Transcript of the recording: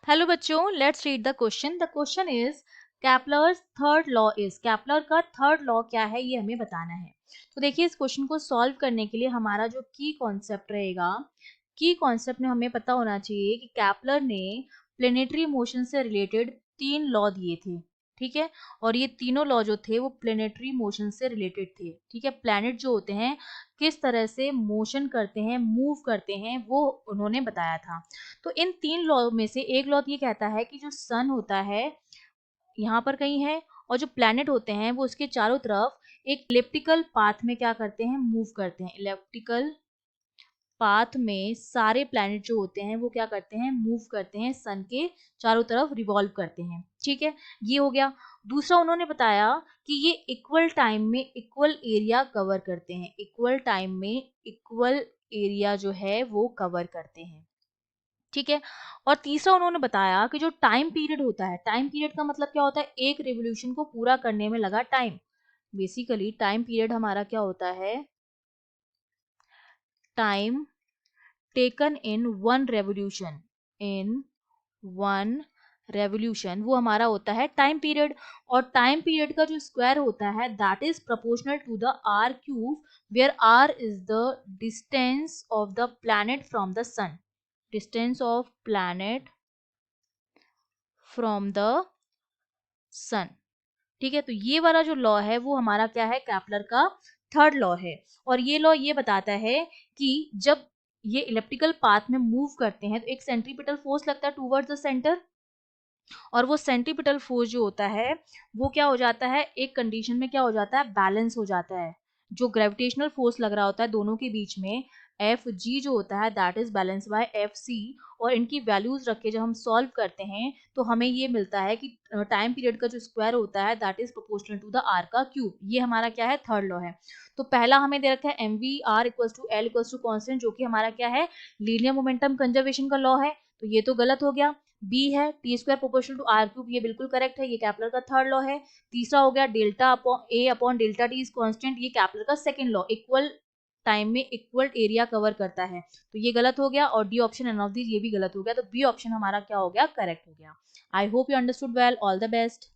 Hello बच्चों, let's read the question. The question is Kepler's third law is. कैपलर का third law क्या है ये हमें बताना है। तो देखिए, इस क्वेश्चन को सॉल्व करने के लिए हमारा जो की कॉन्सेप्ट रहेगा, की कॉन्सेप्ट में हमें पता होना चाहिए कि कैपलर ने प्लेनेटरी मोशन से रिलेटेड 3 लॉ दिए थे। ठीक है, और ये तीनों लॉ जो थे वो प्लेनेटरी मोशन से रिलेटेड थे। ठीक है, प्लैनेट जो होते हैं किस तरह से मोशन करते हैं, मूव करते हैं, वो उन्होंने बताया था। तो इन 3 लॉ में से एक लॉ ये कहता है कि जो सन होता है यहाँ पर कहीं है, और जो प्लैनेट होते हैं वो उसके चारों तरफ एक इलिप्टिकल पाथ में क्या करते हैं, मूव करते हैं। इलिप्टिकल पाथ में सारे प्लैनेट जो होते हैं वो क्या करते हैं, मूव करते हैं, सन के चारों तरफ रिवॉल्व करते हैं। ठीक है, ये हो गया। दूसरा उन्होंने बताया कि ये इक्वल टाइम में इक्वल एरिया कवर करते हैं। इक्वल टाइम में इक्वल एरिया जो है वो कवर करते हैं। ठीक है, और तीसरा उन्होंने बताया कि जो टाइम पीरियड होता है, टाइम पीरियड का मतलब क्या होता है, एक रिवोल्यूशन को पूरा करने में लगा टाइम। बेसिकली टाइम पीरियड हमारा क्या होता है, time taken in one revolution, in one revolution, वो हमारा होता है टाइम पीरियड। और टाइम पीरियड का जो स्क्वायर होता है that is proportional to the R cube, where R is the distance of the planet from the sun. Distance of planet from the sun. ठीक है, तो ये वाला जो लॉ है वो हमारा क्या है, कैपलर का थर्ड लॉ है। और ये लॉ ये बताता है कि जब ये इलेप्टिकल पाथ में मूव करते हैं तो एक सेंट्रीपिटल फोर्स लगता है टूवर्ड्स द सेंटर, और वो सेंट्रीपिटल फोर्स जो होता है वो क्या हो जाता है, एक कंडीशन में क्या हो जाता है, बैलेंस हो जाता है। जो ग्रेविटेशनल फोर्स लग रहा होता है दोनों के बीच में, एफ जी जो होता है that is balance by F C. और इनकी वैल्यूज रख के जब हम सॉल्व करते हैं तो हमें ये मिलता है कि टाइम पीरियड का जो स्क्वायर होता है that is proportional to the R का क्यूब। ये हमारा क्या है, थर्ड लॉ है। तो पहला हमें दे रखा है M V R equals to L equals to constant, जो कि हमारा क्या है, लीनियर मोमेंटम कंजर्वेशन का लॉ है। तो ये तो गलत हो गया। बी है T square proportional to R cube, ये बिल्कुल करेक्ट है, ये कैपलर का थर्ड लॉ है। तीसरा हो गया delta upon A upon delta T is constant, ये कैपलर का सेकंड लॉ, इक्वल टाइम में इक्वल एरिया कवर करता है। तो ये गलत हो गया, और D option none of these ये भी गलत हो गया। तो बी ऑप्शन हमारा क्या हो गया, करेक्ट हो गया। I hope you understood well. All the best.